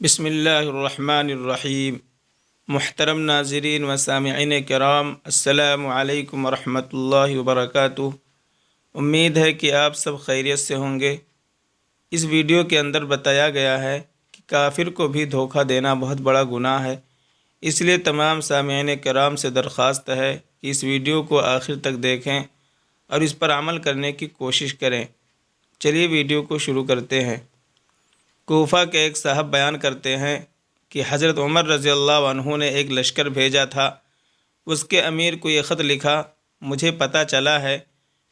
بسم اللہ الرحمن الرحیم۔ محترم ناظرین و سامعین کرام، السلام علیکم ورحمۃ اللہ وبرکاتہ۔ امید ہے کہ آپ سب خیریت سے ہوں گے۔ اس ویڈیو کے اندر بتایا گیا ہے کہ کافر کو بھی دھوکہ دینا بہت بڑا گناہ ہے، اس لیے تمام سامعین کرام سے درخواست ہے کہ اس ویڈیو کو آخر تک دیکھیں اور اس پر عمل کرنے کی کوشش کریں۔ چلیے ویڈیو کو شروع کرتے ہیں۔ کوفہ کے ایک صاحب بیان کرتے ہیں کہ حضرت عمر رضی اللہ عنہ نے ایک لشکر بھیجا تھا۔ اس کے امیر کو یہ خط لکھا، مجھے پتہ چلا ہے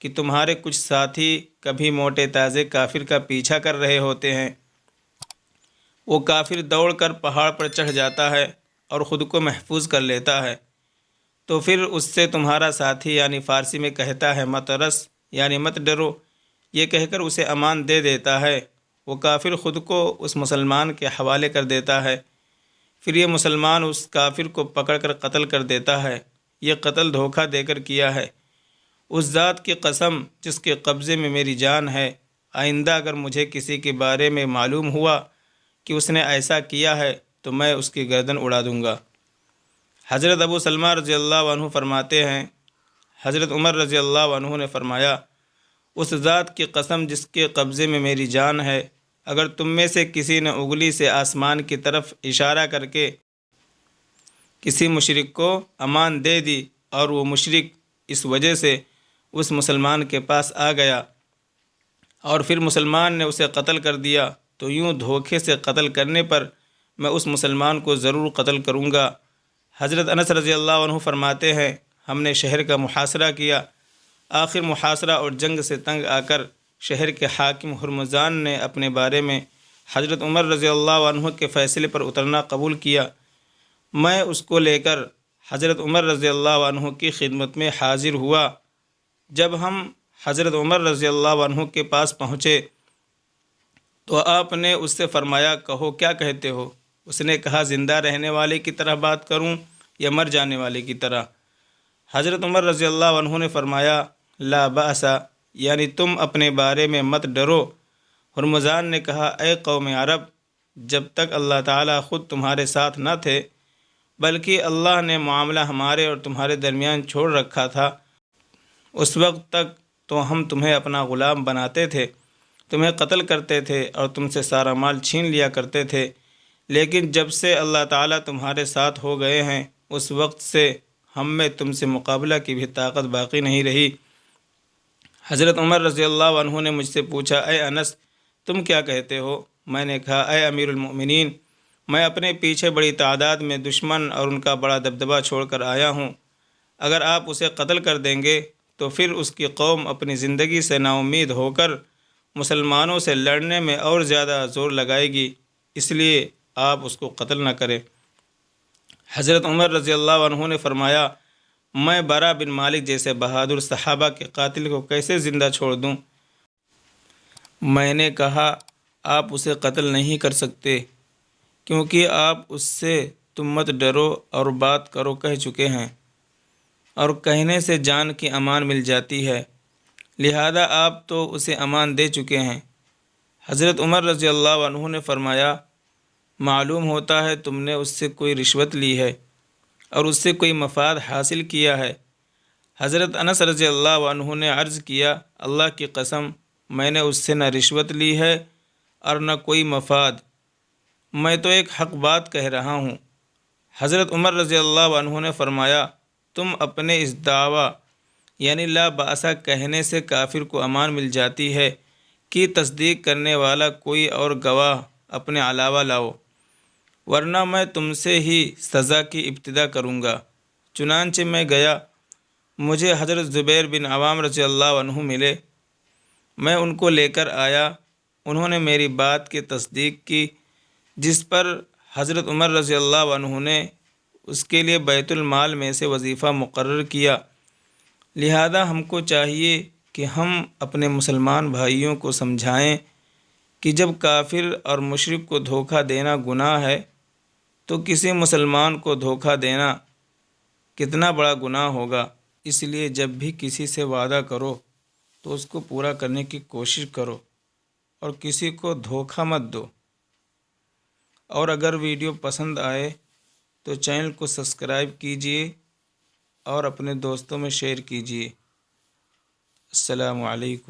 کہ تمہارے کچھ ساتھی کبھی موٹے تازے کافر کا پیچھا کر رہے ہوتے ہیں۔ وہ کافر دوڑ کر پہاڑ پر چڑھ جاتا ہے اور خود کو محفوظ کر لیتا ہے، تو پھر اس سے تمہارا ساتھی یعنی فارسی میں کہتا ہے مت رس یعنی مت ڈرو، یہ کہہ کر اسے امان دے دیتا ہے۔ وہ کافر خود کو اس مسلمان کے حوالے کر دیتا ہے، پھر یہ مسلمان اس کافر کو پکڑ کر قتل کر دیتا ہے۔ یہ قتل دھوکہ دے کر کیا ہے۔ اس ذات کی قسم جس کے قبضے میں میری جان ہے، آئندہ اگر مجھے کسی کے بارے میں معلوم ہوا کہ اس نے ایسا کیا ہے تو میں اس کی گردن اڑا دوں گا۔ حضرت ابو سلمہ رضی اللہ عنہ فرماتے ہیں، حضرت عمر رضی اللہ عنہ نے فرمایا، اس ذات کی قسم جس کے قبضے میں میری جان ہے، اگر تم میں سے کسی نے انگلی سے آسمان کی طرف اشارہ کر کے کسی مشرک کو امان دے دی اور وہ مشرک اس وجہ سے اس مسلمان کے پاس آ گیا اور پھر مسلمان نے اسے قتل کر دیا، تو یوں دھوکے سے قتل کرنے پر میں اس مسلمان کو ضرور قتل کروں گا۔ حضرت انس رضی اللہ عنہ فرماتے ہیں، ہم نے شہر کا محاصرہ کیا، آخر محاصرہ اور جنگ سے تنگ آ کر شہر کے حاکم ہرمزان نے اپنے بارے میں حضرت عمر رضی اللہ عنہ کے فیصلے پر اترنا قبول کیا۔ میں اس کو لے کر حضرت عمر رضی اللہ عنہ کی خدمت میں حاضر ہوا۔ جب ہم حضرت عمر رضی اللہ عنہ کے پاس پہنچے تو آپ نے اس سے فرمایا، کہو کیا کہتے ہو؟ اس نے کہا، زندہ رہنے والے کی طرح بات کروں یا مر جانے والے کی طرح؟ حضرت عمر رضی اللہ عنہ نے فرمایا، لا بأس، یعنی تم اپنے بارے میں مت ڈرو۔ ہرمزان نے کہا، اے قوم عرب، جب تک اللہ تعالیٰ خود تمہارے ساتھ نہ تھے بلکہ اللہ نے معاملہ ہمارے اور تمہارے درمیان چھوڑ رکھا تھا، اس وقت تک تو ہم تمہیں اپنا غلام بناتے تھے، تمہیں قتل کرتے تھے اور تم سے سارا مال چھین لیا کرتے تھے، لیکن جب سے اللہ تعالیٰ تمہارے ساتھ ہو گئے ہیں اس وقت سے ہم میں تم سے مقابلہ کی بھی طاقت باقی نہیں رہی۔ حضرت عمر رضی اللہ عنہ نے مجھ سے پوچھا، اے انس، تم کیا کہتے ہو؟ میں نے کہا، اے امیر المؤمنین، میں اپنے پیچھے بڑی تعداد میں دشمن اور ان کا بڑا دبدبہ چھوڑ کر آیا ہوں۔ اگر آپ اسے قتل کر دیں گے تو پھر اس کی قوم اپنی زندگی سے نا امید ہو کر مسلمانوں سے لڑنے میں اور زیادہ زور لگائے گی، اس لیے آپ اس کو قتل نہ کریں۔ حضرت عمر رضی اللہ عنہ نے فرمایا، میں برا بن مالک جیسے بہادر صحابہ کے قاتل کو کیسے زندہ چھوڑ دوں؟ میں نے کہا، آپ اسے قتل نہیں کر سکتے کیونکہ آپ اس سے تم مت ڈرو اور بات کرو کہہ چکے ہیں، اور کہنے سے جان کی امان مل جاتی ہے، لہذا آپ تو اسے امان دے چکے ہیں۔ حضرت عمر رضی اللہ عنہ نے فرمایا، معلوم ہوتا ہے تم نے اس سے کوئی رشوت لی ہے اور اس سے کوئی مفاد حاصل کیا ہے۔ حضرت انس رضی اللہ عنہ نے عرض کیا، اللہ کی قسم، میں نے اس سے نہ رشوت لی ہے اور نہ کوئی مفاد، میں تو ایک حق بات کہہ رہا ہوں۔ حضرت عمر رضی اللہ عنہ نے فرمایا، تم اپنے اس دعویٰ یعنی لا بأس کہنے سے کافر کو امان مل جاتی ہے کہ تصدیق کرنے والا کوئی اور گواہ اپنے علاوہ لاؤ، ورنہ میں تم سے ہی سزا کی ابتدا کروں گا۔ چنانچہ میں گیا، مجھے حضرت زبیر بن عوام رضی اللہ عنہ ملے، میں ان کو لے کر آیا، انہوں نے میری بات کی تصدیق کی، جس پر حضرت عمر رضی اللہ عنہ نے اس کے لیے بیت المال میں سے وظیفہ مقرر کیا۔ لہذا ہم کو چاہیے کہ ہم اپنے مسلمان بھائیوں کو سمجھائیں کہ جب کافر اور مشرک کو دھوکہ دینا گناہ ہے تو کسی مسلمان کو دھوکہ دینا کتنا بڑا گناہ ہوگا۔ اس لیے جب بھی کسی سے وعدہ کرو تو اس کو پورا کرنے کی کوشش کرو اور کسی کو دھوکہ مت دو۔ اور اگر ویڈیو پسند آئے تو چینل کو سبسکرائب کیجیے اور اپنے دوستوں میں شیئر کیجیے۔ السلام علیکم۔